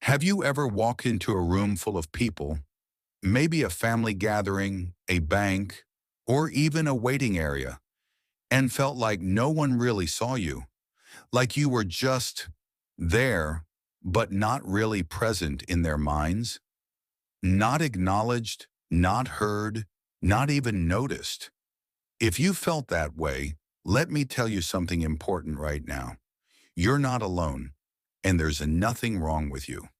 Have you ever walked into a room full of people, maybe a family gathering, a bank, or even a waiting area, and felt like no one really saw you, like you were just there, but not really present in their minds, not acknowledged, not heard, not even noticed? If you felt that way, let me tell you something important right now. You're not alone, and there's nothing wrong with you.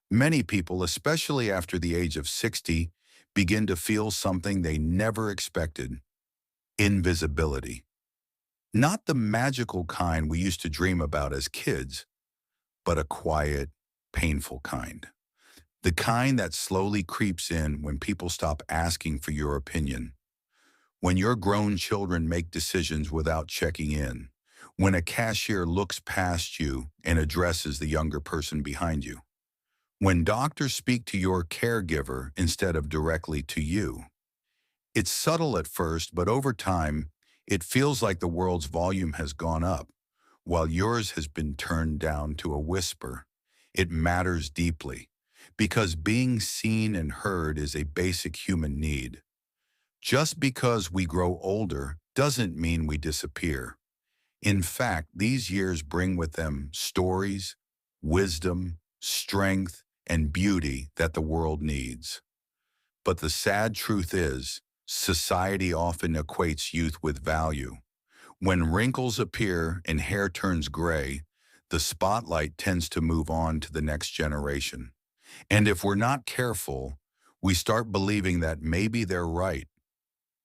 Many people, especially after the age of 60, begin to feel something they never expected: invisibility. Not the magical kind we used to dream about as kids, but a quiet, painful kind. The kind that slowly creeps in when people stop asking for your opinion, when your grown children make decisions without checking in, when a cashier looks past you and addresses the younger person behind you, when doctors speak to your caregiver instead of directly to you. It's subtle at first, but over time, it feels like the world's volume has gone up, while yours has been turned down to a whisper. It matters deeply, because being seen and heard is a basic human need. Just because we grow older doesn't mean we disappear. In fact, these years bring with them stories, wisdom, strength, and beauty that the world needs. But the sad truth is, society often equates youth with value. When wrinkles appear and hair turns gray, the spotlight tends to move on to the next generation. And if we're not careful, we start believing that maybe they're right.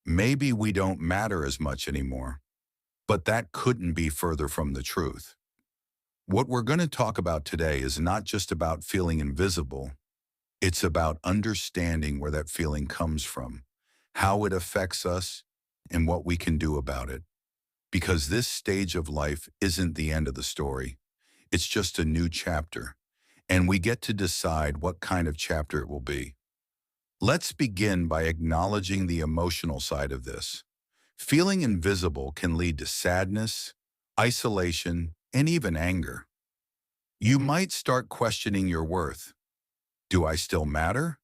Maybe we don't matter as much anymore. But that couldn't be further from the truth. What we're going to talk about today is not just about feeling invisible. It's about understanding where that feeling comes from, how it affects us, and what we can do about it. Because this stage of life isn't the end of the story. It's just a new chapter, and we get to decide what kind of chapter it will be. Let's begin by acknowledging the emotional side of this. Feeling invisible can lead to sadness, isolation, and even anger. You might start questioning your worth. Do I still matter?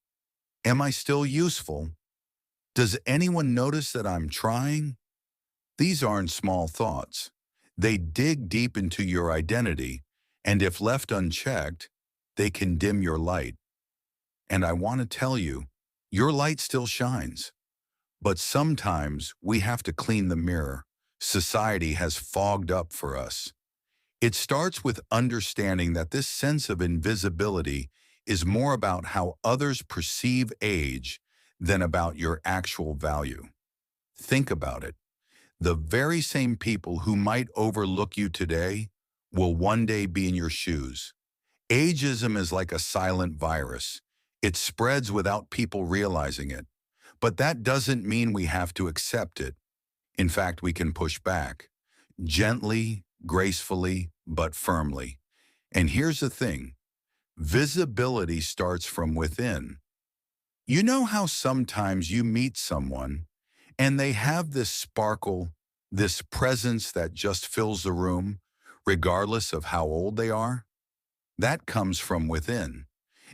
Am I still useful? Does anyone notice that I'm trying? These aren't small thoughts. They dig deep into your identity, and if left unchecked, they can dim your light. And I want to tell you, your light still shines. But sometimes we have to clean the mirror society has fogged up for us. It starts with understanding that this sense of invisibility is more about how others perceive age than about your actual value. Think about it. The very same people who might overlook you today will one day be in your shoes. Ageism is like a silent virus. It spreads without people realizing it. But that doesn't mean we have to accept it. In fact, we can push back. Gently, gracefully, but firmly. And here's the thing. Visibility starts from within. You know how sometimes you meet someone and they have this sparkle, this presence that just fills the room, regardless of how old they are? That comes from within.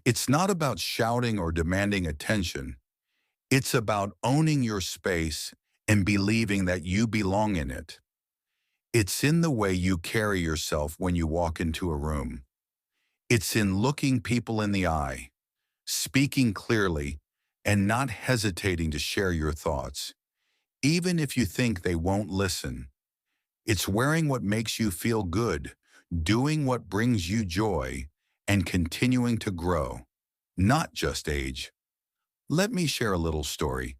It's not about shouting or demanding attention. It's about owning your space and believing that you belong in it. It's in the way you carry yourself when you walk into a room. It's in looking people in the eye, speaking clearly, and not hesitating to share your thoughts, even if you think they won't listen. It's wearing what makes you feel good, doing what brings you joy, and continuing to grow, not just age. Let me share a little story.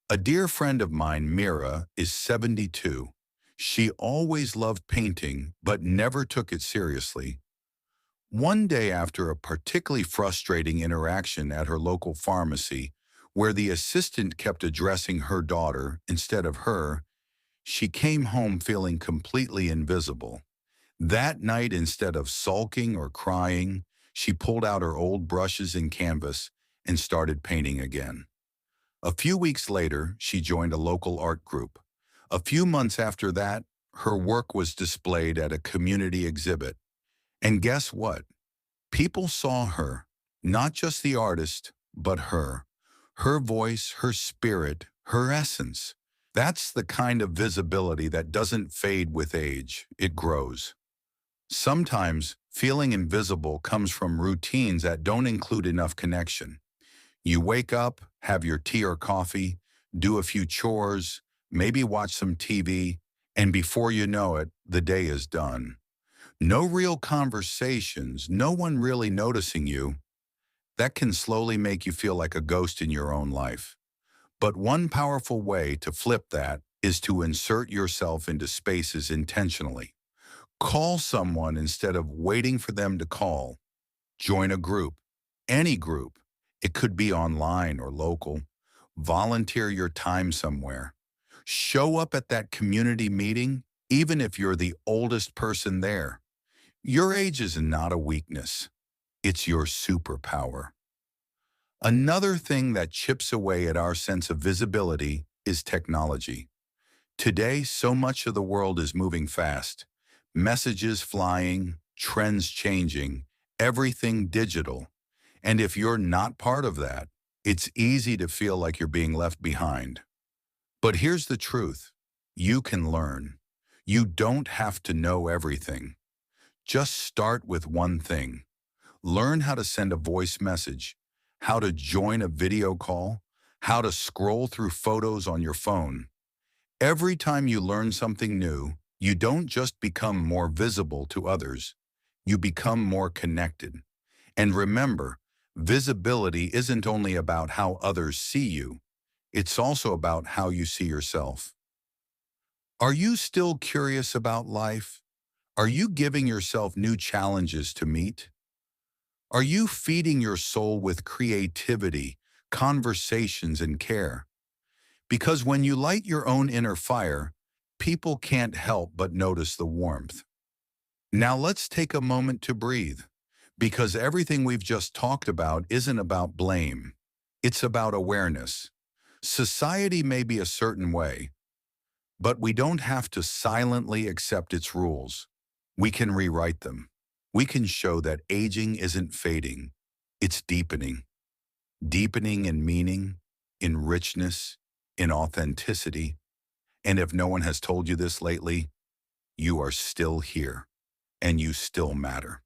A dear friend of mine, Mira, is 72. She always loved painting, but never took it seriously. One day after a particularly frustrating interaction at her local pharmacy, where the assistant kept addressing her daughter instead of her, she came home feeling completely invisible. That night, instead of sulking or crying, she pulled out her old brushes and canvas and started painting again. A few weeks later, she joined a local art group. A few months after that, her work was displayed at a community exhibit. And guess what? People saw her, not just the artist, but her. Her voice, her spirit, her essence. That's the kind of visibility that doesn't fade with age, it grows. Sometimes, feeling invisible comes from routines that don't include enough connection. You wake up, have your tea or coffee, do a few chores, maybe watch some TV, and before you know it, the day is done. No real conversations, no one really noticing you. That can slowly make you feel like a ghost in your own life. But one powerful way to flip that is to insert yourself into spaces intentionally. Call someone instead of waiting for them to call. Join a group, any group. It could be online or local. Volunteer your time somewhere. Show up at that community meeting, even if you're the oldest person there. Your age is not a weakness. It's your superpower. Another thing that chips away at our sense of visibility is technology. Today, so much of the world is moving fast. Messages flying, trends changing, everything digital. And if you're not part of that, it's easy to feel like you're being left behind. But here's the truth. You can learn. You don't have to know everything. Just start with one thing. Learn how to send a voice message, how to join a video call, how to scroll through photos on your phone. Every time you learn something new, you don't just become more visible to others, you become more connected. And remember, visibility isn't only about how others see you, it's also about how you see yourself. Are you still curious about life? Are you giving yourself new challenges to meet? Are you feeding your soul with creativity, conversations, and care? Because when you light your own inner fire, people can't help but notice the warmth. Now let's take a moment to breathe, because everything we've just talked about isn't about blame. It's about awareness. Society may be a certain way, but we don't have to silently accept its rules. We can rewrite them. We can show that aging isn't fading, it's deepening. Deepening in meaning, in richness, in authenticity. And if no one has told you this lately, you are still here, and you still matter.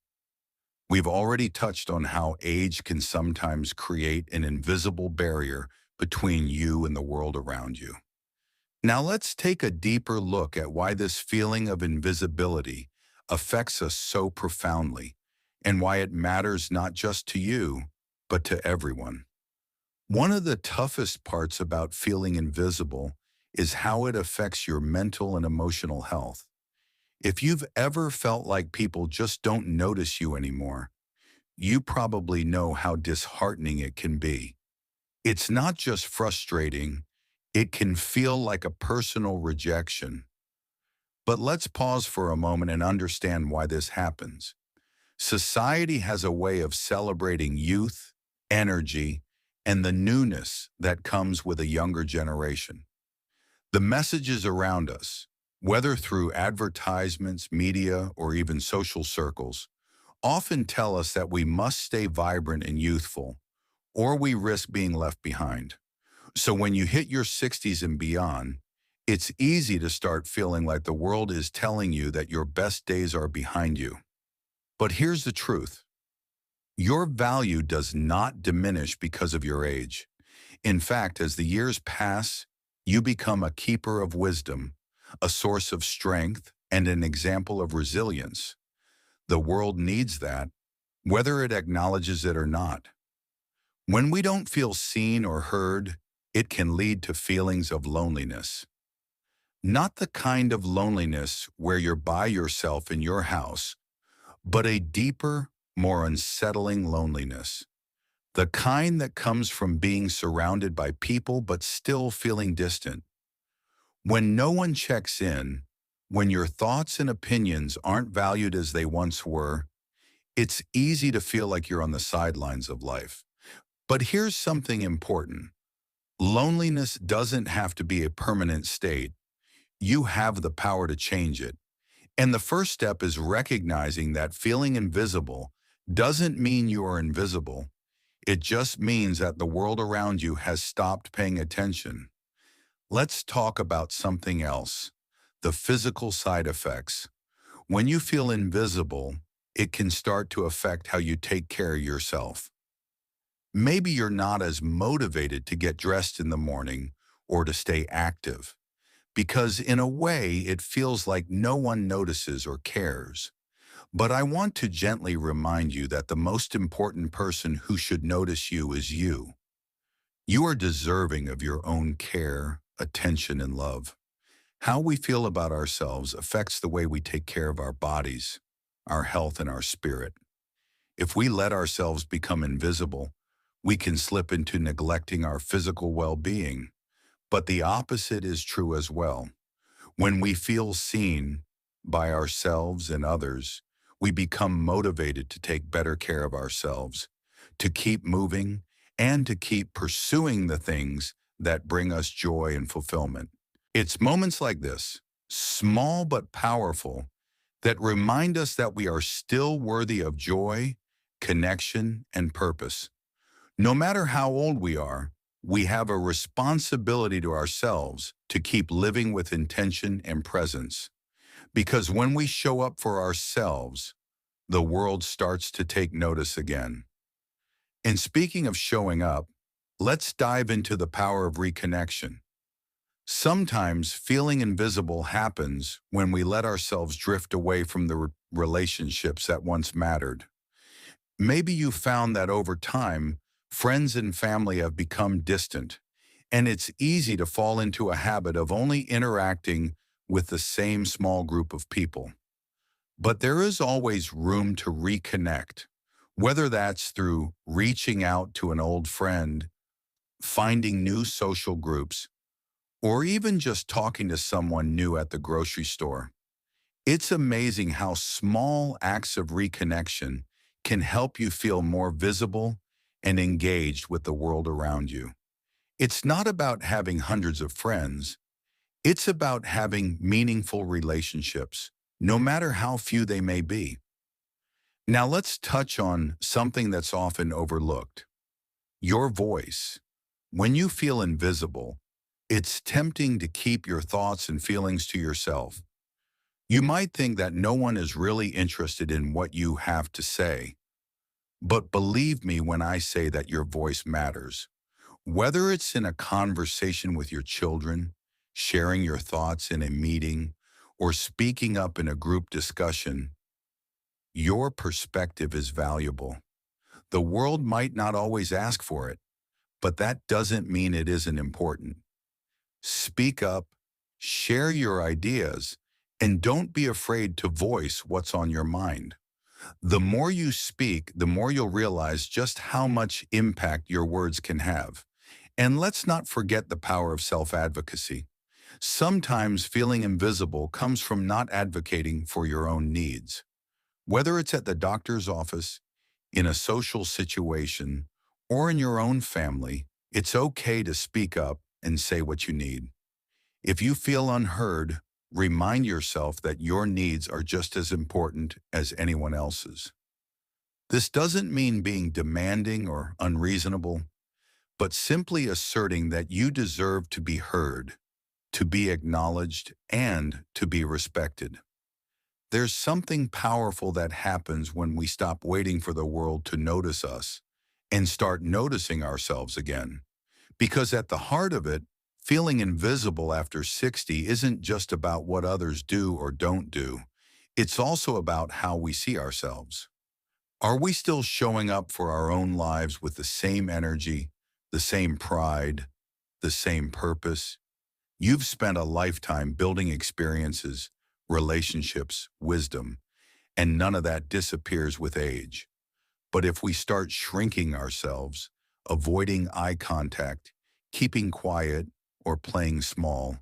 We've already touched on how age can sometimes create an invisible barrier between you and the world around you. Now let's take a deeper look at why this feeling of invisibility affects us so profoundly, and why it matters not just to you, but to everyone. One of the toughest parts about feeling invisible is how it affects your mental and emotional health. If you've ever felt like people just don't notice you anymore, you probably know how disheartening it can be. It's not just frustrating, it can feel like a personal rejection. But let's pause for a moment and understand why this happens. Society has a way of celebrating youth, energy, and the newness that comes with a younger generation. The messages around us, whether through advertisements, media, or even social circles, often tell us that we must stay vibrant and youthful, or we risk being left behind. So when you hit your 60s and beyond, it's easy to start feeling like the world is telling you that your best days are behind you. But here's the truth. Your value does not diminish because of your age. In fact, as the years pass, you become a keeper of wisdom, a source of strength, and an example of resilience. The world needs that, whether it acknowledges it or not. When we don't feel seen or heard, it can lead to feelings of loneliness. Not the kind of loneliness where you're by yourself in your house, but a deeper, more unsettling loneliness. The kind that comes from being surrounded by people but still feeling distant. When no one checks in, when your thoughts and opinions aren't valued as they once were, it's easy to feel like you're on the sidelines of life. But here's something important. Loneliness doesn't have to be a permanent state. You have the power to change it. And the first step is recognizing that feeling invisible doesn't mean you are invisible. It just means that the world around you has stopped paying attention. Let's talk about something else, the physical side effects. When you feel invisible, it can start to affect how you take care of yourself. Maybe you're not as motivated to get dressed in the morning or to stay active, because in a way it feels like no one notices or cares. But I want to gently remind you that the most important person who should notice you is you. You are deserving of your own care, attention, and love. How we feel about ourselves affects the way we take care of our bodies, our health, and our spirit. If we let ourselves become invisible, we can slip into neglecting our physical well-being. But the opposite is true as well. When we feel seen by ourselves and others, we become motivated to take better care of ourselves, to keep moving, and to keep pursuing the things that bring us joy and fulfillment. It's moments like this, small but powerful, that remind us that we are still worthy of joy, connection, and purpose. No matter how old we are, we have a responsibility to ourselves to keep living with intention and presence. Because when we show up for ourselves, the world starts to take notice again. And speaking of showing up, let's dive into the power of reconnection. Sometimes feeling invisible happens when we let ourselves drift away from the relationships that once mattered. Maybe you found that over time, friends and family have become distant, and it's easy to fall into a habit of only interacting with the same small group of people. But there is always room to reconnect, whether that's through reaching out to an old friend, finding new social groups, or even just talking to someone new at the grocery store. It's amazing how small acts of reconnection can help you feel more visible and engaged with the world around you. It's not about having hundreds of friends. It's about having meaningful relationships, no matter how few they may be. Now let's touch on something that's often overlooked, your voice. When you feel invisible, it's tempting to keep your thoughts and feelings to yourself. You might think that no one is really interested in what you have to say, but believe me when I say that your voice matters. Whether it's in a conversation with your children, sharing your thoughts in a meeting, or speaking up in a group discussion, your perspective is valuable. The world might not always ask for it, but that doesn't mean it isn't important. Speak up, share your ideas, and don't be afraid to voice what's on your mind. The more you speak, the more you'll realize just how much impact your words can have. And let's not forget the power of self-advocacy. Sometimes feeling invisible comes from not advocating for your own needs. Whether it's at the doctor's office, in a social situation, or in your own family, it's okay to speak up and say what you need. If you feel unheard, remind yourself that your needs are just as important as anyone else's. This doesn't mean being demanding or unreasonable, but simply asserting that you deserve to be heard, to be acknowledged, and to be respected. There's something powerful that happens when we stop waiting for the world to notice us and start noticing ourselves again. Because at the heart of it, feeling invisible after 60 isn't just about what others do or don't do. It's also about how we see ourselves. Are we still showing up for our own lives with the same energy, the same pride, the same purpose? You've spent a lifetime building experiences, relationships, wisdom, and none of that disappears with age. But if we start shrinking ourselves, avoiding eye contact, keeping quiet, or playing small,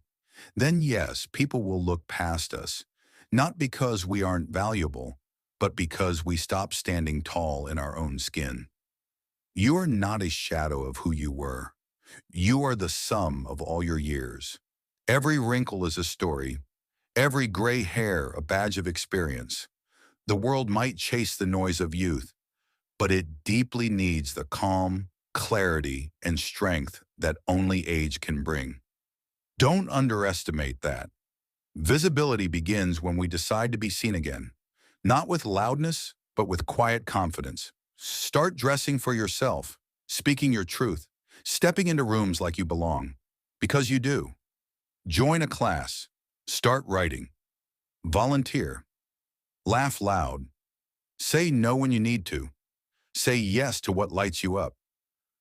then yes, people will look past us, not because we aren't valuable, but because we stop standing tall in our own skin. You are not a shadow of who you were. You are the sum of all your years. Every wrinkle is a story, every gray hair a badge of experience. The world might chase the noise of youth, but it deeply needs the calm, clarity, and strength that only age can bring. Don't underestimate that. Visibility begins when we decide to be seen again, not with loudness, but with quiet confidence. Start dressing for yourself, speaking your truth, stepping into rooms like you belong, because you do. Join a class, start writing, volunteer, laugh loud, say no when you need to, say yes to what lights you up.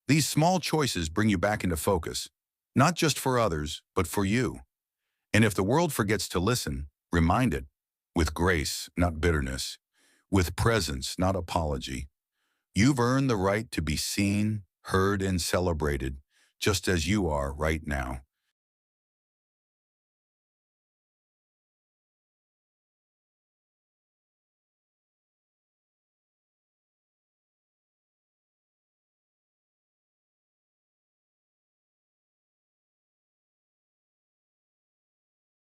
These small choices bring you back into focus, not just for others, but for you. And if the world forgets to listen, remind it, with grace, not bitterness, with presence, not apology. You've earned the right to be seen, heard, and celebrated, just as you are right now.